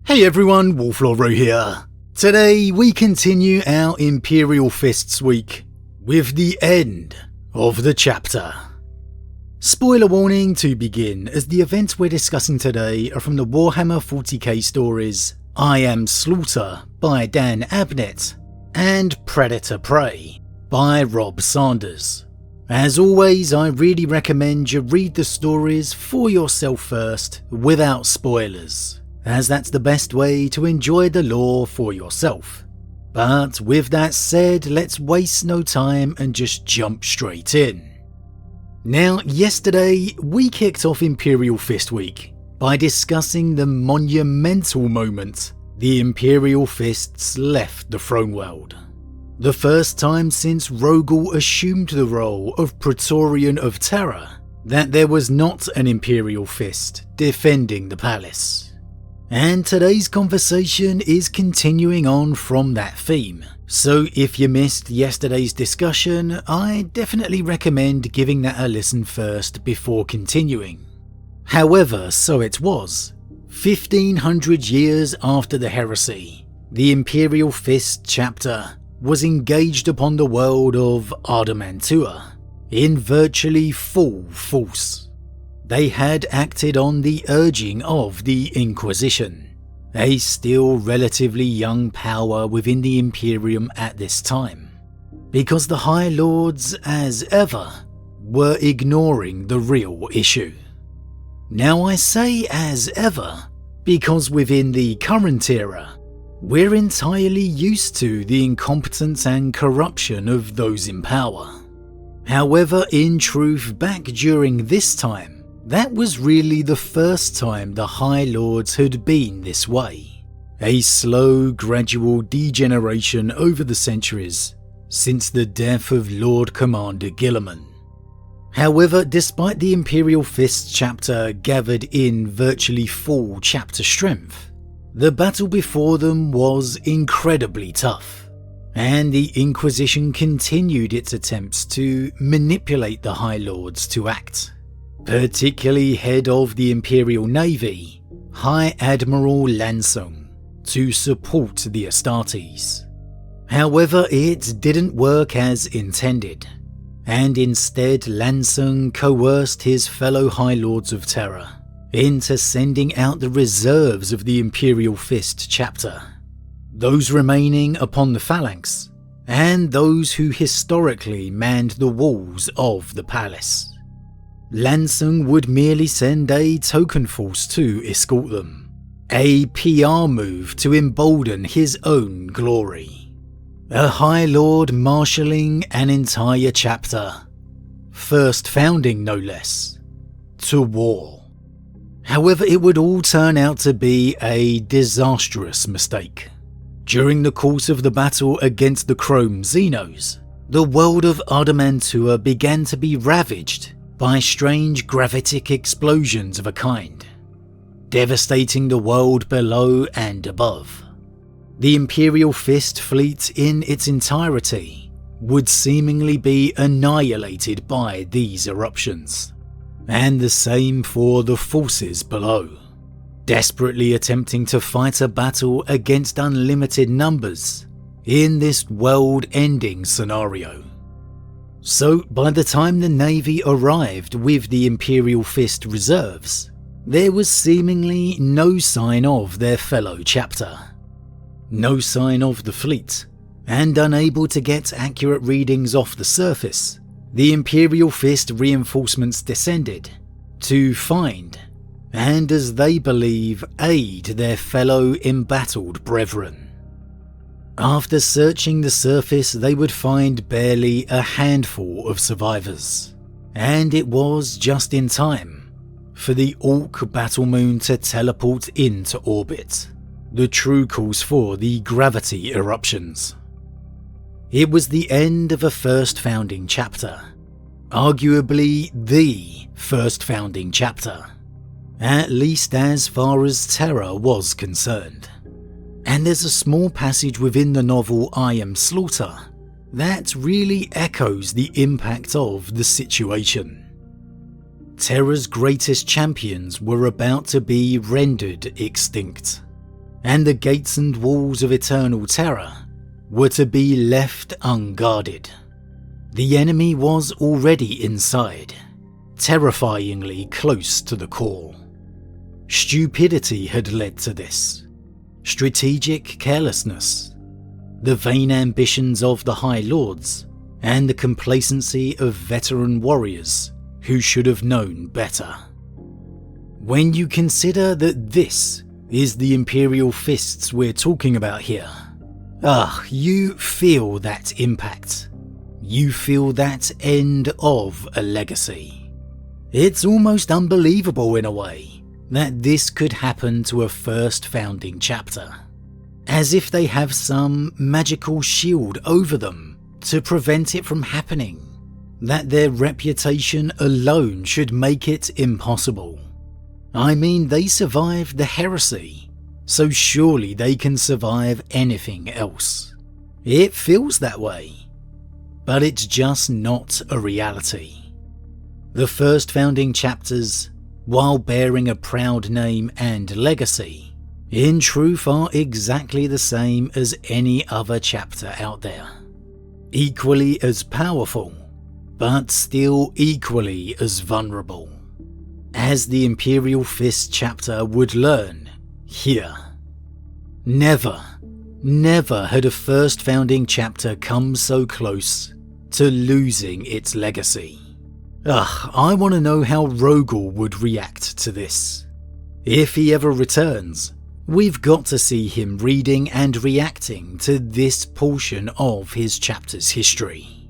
Hey everyone, Wolf Lord Rho here. Today we continue our Imperial Fists week with the end of the chapter. Spoiler warning to begin, as the events we're discussing today are from the Warhammer 40k stories I Am Slaughter by Dan Abnett and Predator Prey by Rob Sanders. As always, I really recommend you read the stories for yourself first without spoilers, as that's the best way to enjoy the lore for yourself. But with that said, let's waste no time and just jump straight in. Now, yesterday we kicked off Imperial Fist Week by discussing the monumental moment the Imperial Fists left the throne world. The first time since Rogel assumed the role of Praetorian of Terror that there was not an Imperial Fist defending the palace. And today's conversation is continuing on from that theme, so if you missed yesterday's discussion, I definitely recommend giving that a listen first before continuing. However, so it was. 1500 years after the heresy, the Imperial Fists Chapter was engaged upon the world of Adamantua in virtually full force. They had acted on the urging of the Inquisition, a still relatively young power within the Imperium at this time, because the High Lords, as ever, were ignoring the real issue. Now I say as ever, because within the current era, we're entirely used to the incompetence and corruption of those in power. However, in truth, back during this time, that was really the first time the High Lords had been this way. A slow, gradual degeneration over the centuries since the death of Lord Commander Guilliman. However, despite the Imperial Fists Chapter gathered in virtually full chapter strength, the battle before them was incredibly tough, and the Inquisition continued its attempts to manipulate the High Lords to act. Particularly head of the Imperial Navy, High Admiral Lansung, to support the Astartes. However, it didn't work as intended, and instead Lansung coerced his fellow High Lords of Terror into sending out the reserves of the Imperial Fist Chapter, those remaining upon the phalanx, and those who historically manned the walls of the palace. Lansung would merely send a token force to escort them, a PR move to embolden his own glory. A High Lord marshalling an entire chapter, first founding no less, to war. However, it would all turn out to be a disastrous mistake. During the course of the battle against the Chrome Xenos, the world of Adamantua began to be ravaged by strange gravitic explosions of a kind, devastating the world below and above. The Imperial Fist fleet in its entirety would seemingly be annihilated by these eruptions, and the same for the forces below, desperately attempting to fight a battle against unlimited numbers in this world-ending scenario. So by the time the Navy arrived with the Imperial Fist reserves, there was seemingly no sign of their fellow chapter. No sign of the fleet, and unable to get accurate readings off the surface, the Imperial Fist reinforcements descended to find, and as they believe, aid their fellow embattled brethren. After searching the surface, they would find barely a handful of survivors, and it was just in time for the Orc Battle Moon to teleport into orbit, the true cause for the gravity eruptions. It was the end of a first founding chapter, arguably the first founding chapter, at least as far as Terror was concerned. And there's a small passage within the novel I Am Slaughter that really echoes the impact of the situation. Terror's greatest champions were about to be rendered extinct, and the gates and walls of eternal terror were to be left unguarded. The enemy was already inside, terrifyingly close to the core. Stupidity had led to this. Strategic carelessness, the vain ambitions of the High Lords, and the complacency of veteran warriors who should have known better. When you consider that this is the Imperial Fists we're talking about here, you feel that impact. You feel that end of a legacy. It's almost unbelievable in a way that this could happen to a first founding chapter, as if they have some magical shield over them to prevent it from happening, that their reputation alone should make it impossible. I mean, they survived the heresy, so surely they can survive anything else. It feels that way, but it's just not a reality. The first founding chapters, while bearing a proud name and legacy, in truth are exactly the same as any other chapter out there. Equally as powerful, but still equally as vulnerable. As the Imperial Fists Chapter would learn here. Never had a first founding chapter come so close to losing its legacy. I want to know how Rogel would react to this. If he ever returns, we've got to see him reading and reacting to this portion of his chapter's history.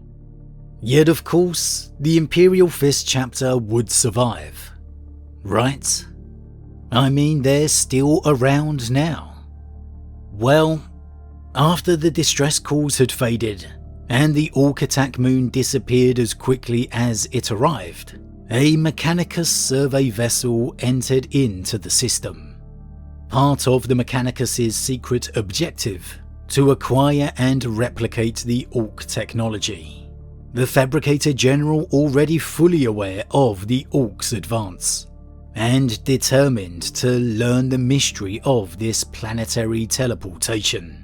Yet of course, the Imperial Fists Chapter would survive. Right? I mean, they're still around now. Well, after the distress calls had faded, and the Orc attack moon disappeared as quickly as it arrived, a Mechanicus survey vessel entered into the system. Part of the Mechanicus's secret objective to acquire and replicate the Orc technology. The Fabricator General already fully aware of the Orc's advance, and determined to learn the mystery of this planetary teleportation.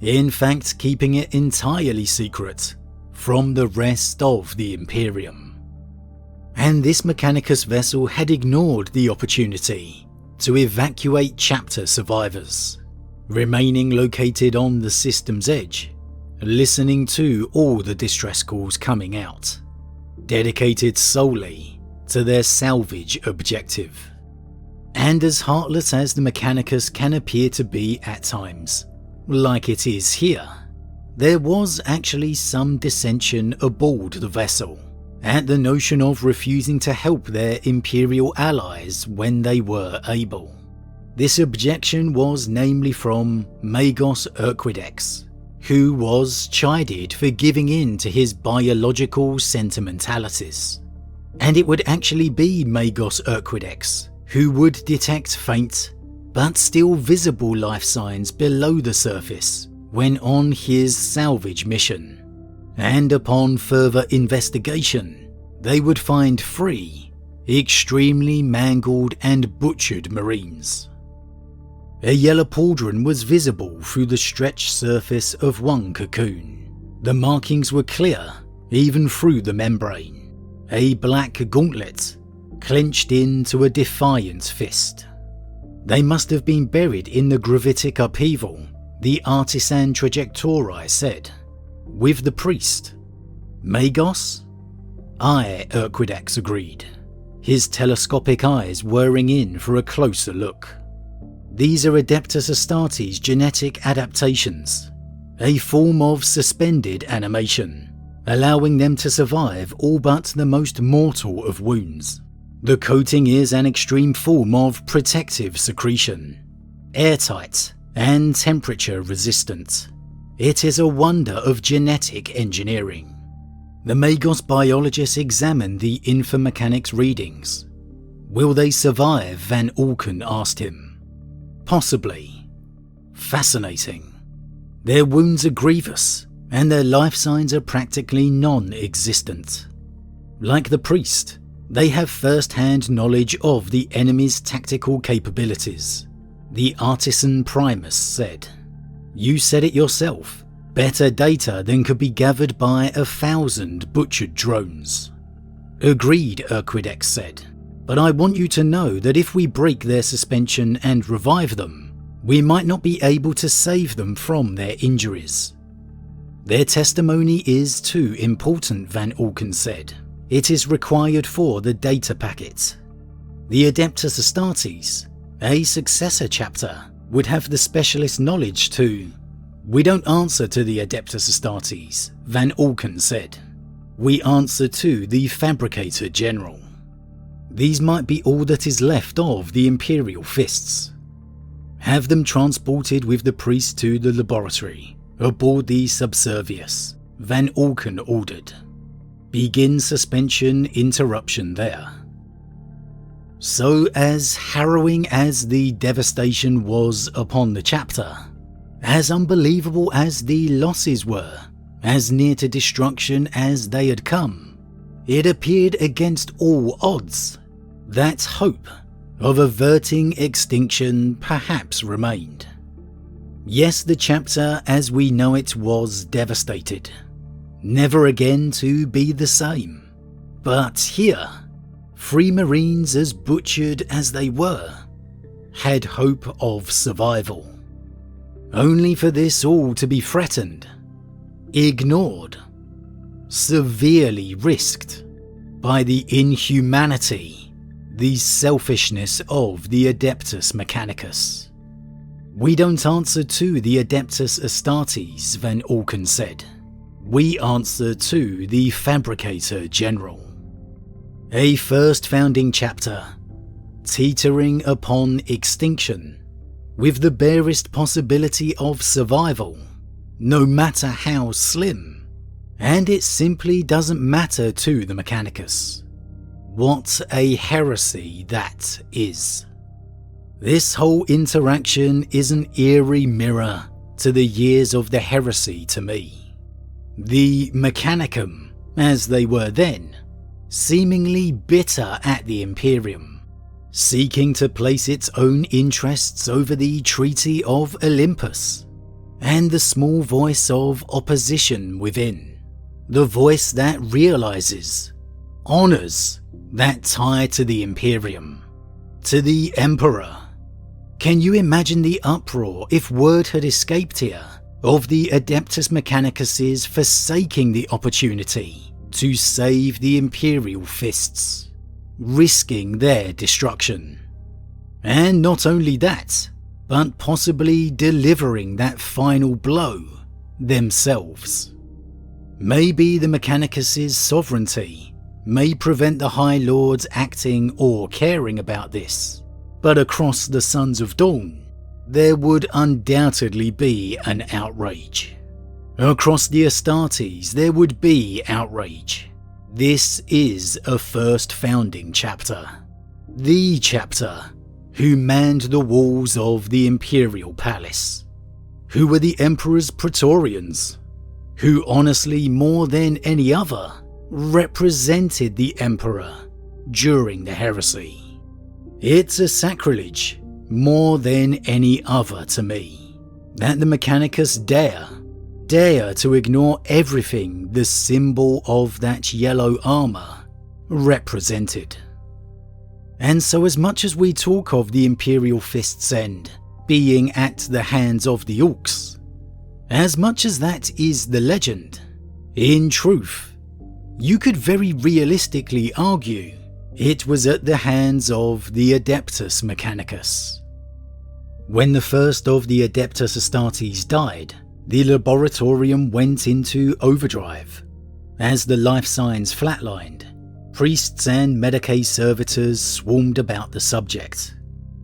In fact, keeping it entirely secret from the rest of the Imperium. And this Mechanicus vessel had ignored the opportunity to evacuate chapter survivors, remaining located on the system's edge, listening to all the distress calls coming out, dedicated solely to their salvage objective. And as heartless as the Mechanicus can appear to be at times, like it is here, there was actually some dissension aboard the vessel at the notion of refusing to help their Imperial allies when they were able. This objection was namely from Magos Urquidex, who was chided for giving in to his biological sentimentalities. And it would actually be Magos Urquidex who would detect faint, but still visible life signs below the surface when on his salvage mission. And upon further investigation, they would find 3 extremely mangled and butchered Marines. A yellow pauldron was visible through the stretched surface of one cocoon. The markings were clear, even through the membrane. A black gauntlet, clenched into a defiant fist. They must have been buried in the gravitic upheaval, the Artisan Trajectori said. With the priest. Magos? Aye, Urquidex agreed, his telescopic eyes whirring in for a closer look. These are Adeptus Astartes' genetic adaptations, a form of suspended animation, allowing them to survive all but the most mortal of wounds. The coating is an extreme form of protective secretion, airtight and temperature resistant. It is a wonder of genetic engineering. The Magos biologists examined the infomechanics readings. Will they survive? Van Alken asked him. Possibly. Fascinating. Their wounds are grievous, and their life signs are practically non-existent. Like the priest, they have first-hand knowledge of the enemy's tactical capabilities. The Artisan Primus said. "You said it yourself. Better data than could be gathered by 1,000 butchered drones." "Agreed," Urquidex said. "But I want you to know that if we break their suspension and revive them, we might not be able to save them from their injuries." "Their testimony is too important," Van Alken said. "It is required for the data packet." The Adeptus Astartes, a successor chapter, would have the specialist knowledge to... "We don't answer to the Adeptus Astartes," Van Alken said. "We answer to the Fabricator General." These might be all that is left of the Imperial Fists. "Have them transported with the priest to the laboratory, aboard the Subservius," Van Alken ordered. "Begin suspension interruption there." So, as harrowing as the devastation was upon the chapter, as unbelievable as the losses were, as near to destruction as they had come, it appeared against all odds that hope of averting extinction perhaps remained. Yes, the chapter as we know it was devastated, never again to be the same. But here, free Marines as butchered as they were, had hope of survival. Only for this all to be threatened, ignored, severely risked by the inhumanity, the selfishness of the Adeptus Mechanicus. "We don't answer to the Adeptus Astartes," Van Alken said. "We answer to the Fabricator General." A first founding chapter, teetering upon extinction, with the barest possibility of survival, no matter how slim, and it simply doesn't matter to the Mechanicus. What a heresy that is. This whole interaction is an eerie mirror to the years of the heresy to me. The Mechanicum, as they were then, seemingly bitter at the Imperium, seeking to place its own interests over the Treaty of Olympus, and the small voice of opposition within, the voice that realizes, honors that tie to the Imperium, to the Emperor. Can you imagine the uproar if word had escaped here of the Adeptus Mechanicus' forsaking the opportunity to save the Imperial Fists, risking their destruction? And not only that, but possibly delivering that final blow themselves. Maybe the Mechanicus' sovereignty may prevent the High Lords acting or caring about this, but across the Sons of Dawn, there would undoubtedly be an outrage. Across the Astartes, there would be outrage. This is a first founding chapter. The chapter who manned the walls of the Imperial Palace, who were the Emperor's Praetorians, who honestly more than any other represented the Emperor during the heresy. It's a sacrilege more than any other to me, that the Mechanicus dare to ignore everything the symbol of that yellow armour represented. And so as much as we talk of the Imperial Fists' end being at the hands of the Orcs, as much as that is the legend, in truth, you could very realistically argue it was at the hands of the Adeptus Mechanicus. When the first of the Adeptus Astartes died, the laboratorium went into overdrive. As the life signs flatlined, priests and Medicae servitors swarmed about the subject.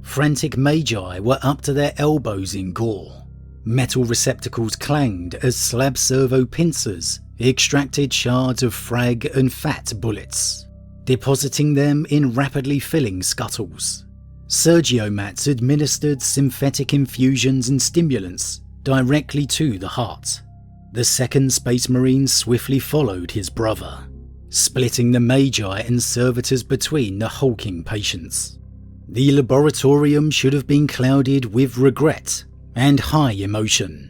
Frantic magi were up to their elbows in gore. Metal receptacles clanged as slab servo pincers extracted shards of frag and fat bullets, depositing them in rapidly filling scuttles. Sergiomats administered synthetic infusions and stimulants directly to the heart. The second Space Marine swiftly followed his brother, splitting the Magi and servitors between the hulking patients. The laboratorium should have been clouded with regret and high emotion.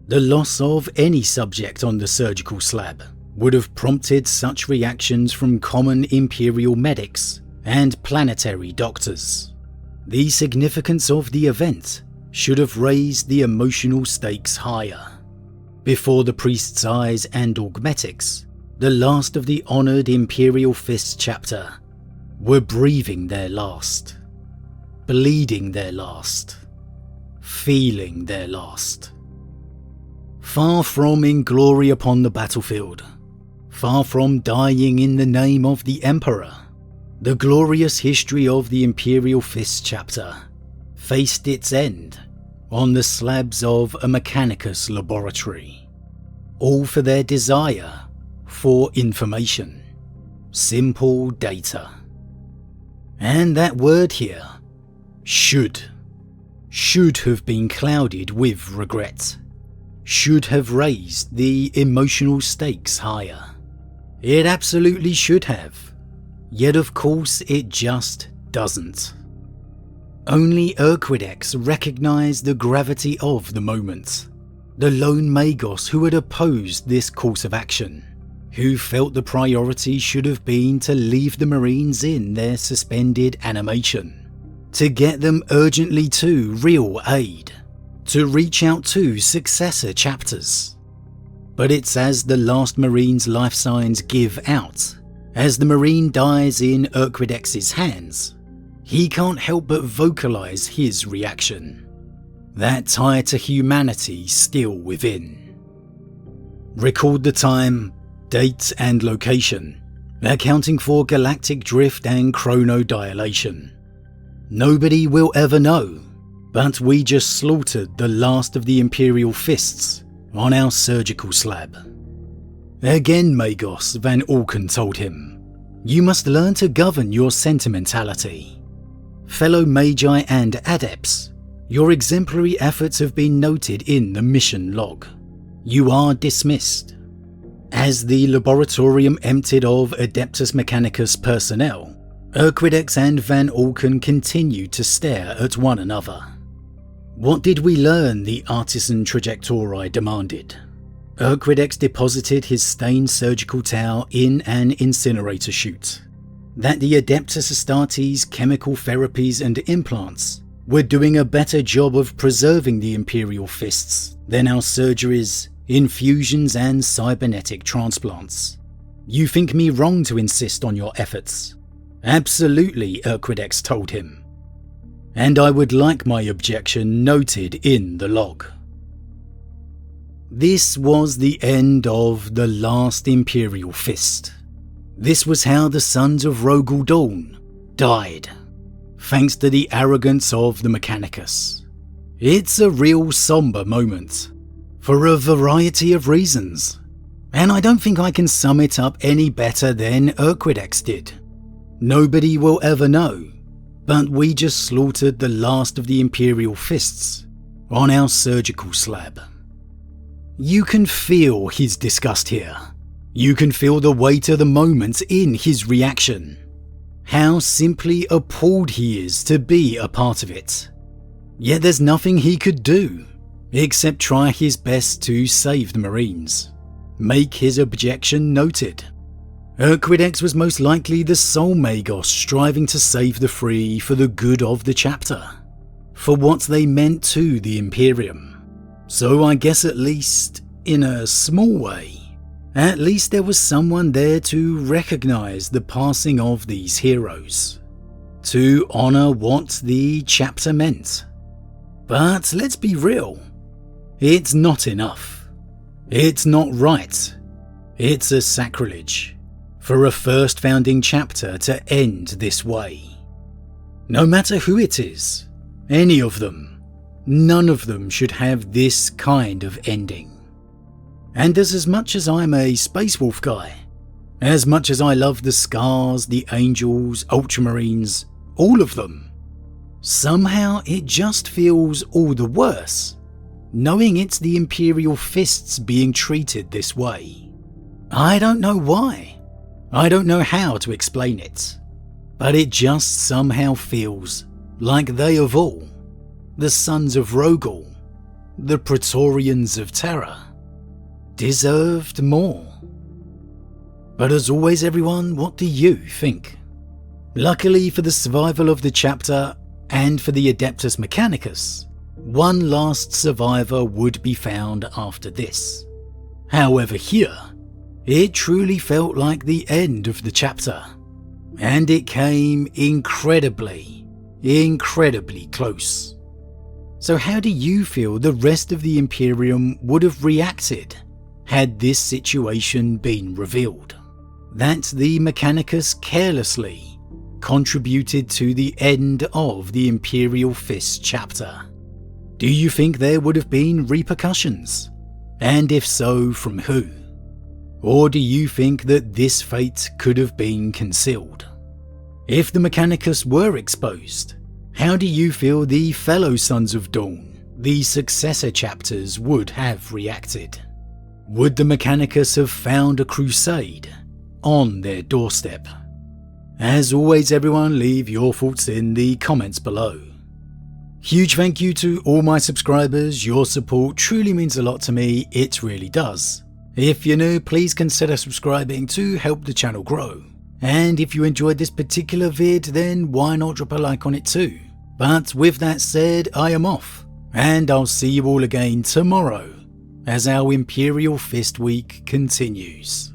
The loss of any subject on the surgical slab would have prompted such reactions from common Imperial medics and planetary doctors. The significance of the event should have raised the emotional stakes higher. Before the priest's eyes and augmetics, the last of the honoured Imperial Fists Chapter were breathing their last, bleeding their last, feeling their last. Far from inglory upon the battlefield, far from dying in the name of the Emperor, the glorious history of the Imperial Fists Chapter faced its end on the slabs of a Mechanicus laboratory, all for their desire for information, simple data. And that word here, should have been clouded with regret, should have raised the emotional stakes higher. It absolutely should have, yet of course it just doesn't. Only Urquidex recognised the gravity of the moment, the lone Magos who had opposed this course of action, who felt the priority should have been to leave the Marines in their suspended animation, to get them urgently to real aid, to reach out to successor chapters. But it's as the last Marine's life signs give out, as the Marine dies in Urquidex's hands, he can't help but vocalise his reaction, that tie to humanity still within. Record the time, date and location, accounting for galactic drift and chronodilation. Nobody will ever know, but we just slaughtered the last of the Imperial Fists on our surgical slab. Again, Magos, Van Alken told him, you must learn to govern your sentimentality. Fellow Magi and Adepts, your exemplary efforts have been noted in the mission log. You are dismissed. As the laboratorium emptied of Adeptus Mechanicus personnel, Urquidex and Van Alken continued to stare at one another. What did we learn? The artisan trajectori demanded. Urquidex deposited his stained surgical towel in an incinerator chute. That the Adeptus Astartes chemical therapies and implants were doing a better job of preserving the Imperial Fists than our surgeries, infusions and cybernetic transplants. You think me wrong to insist on your efforts? Absolutely, Urquidex told him. And I would like my objection noted in the log. This was the end of the last Imperial Fist. This was how the sons of Rogel Dawn died, thanks to the arrogance of the Mechanicus. It's a real somber moment, for a variety of reasons, and I don't think I can sum it up any better than Urquidex did. Nobody will ever know, but we just slaughtered the last of the Imperial Fists on our surgical slab. You can feel his disgust here. You can feel the weight of the moment in his reaction. How simply appalled he is to be a part of it. Yet there's nothing he could do, except try his best to save the Marines. Make his objection noted. Urquidex was most likely the sole Magos striving to save the free for the good of the chapter, for what they meant to the Imperium. So I guess at least, in a small way, at least there was someone there to recognise the passing of these heroes, to honour what the chapter meant. But let's be real, it's not enough. It's not right. It's a sacrilege for a first founding chapter to end this way. No matter who it is, any of them, none of them should have this kind of ending. And as much as I'm a Space Wolf guy, as much as I love the Scars, the Angels, Ultramarines, all of them, somehow it just feels all the worse, knowing it's the Imperial Fists being treated this way. I don't know why. I don't know how to explain it, but it just somehow feels like they of all, the Sons of Rogel, the Praetorians of Terror, deserved more. But as always everyone, what do you think? Luckily for the survival of the chapter and for the Adeptus Mechanicus, one last survivor would be found after this. However here, it truly felt like the end of the chapter, and it came incredibly close. So how do you feel the rest of the Imperium would have reacted had this situation been revealed? That the Mechanicus carelessly contributed to the end of the Imperial Fists Chapter? Do you think there would have been repercussions? And if so, from who? Or do you think that this fate could have been concealed? If the Mechanicus were exposed, how do you feel the fellow Sons of Dawn, the successor chapters, would have reacted? Would the Mechanicus have found a crusade on their doorstep? As always everyone, leave your thoughts in the comments below. Huge thank you to all my subscribers, your support truly means a lot to me, it really does. If you're new, please consider subscribing to help the channel grow. And if you enjoyed this particular vid, then why not drop a like on it too. But with that said, I am off, and I'll see you all again tomorrow as our Imperial Fist Week continues.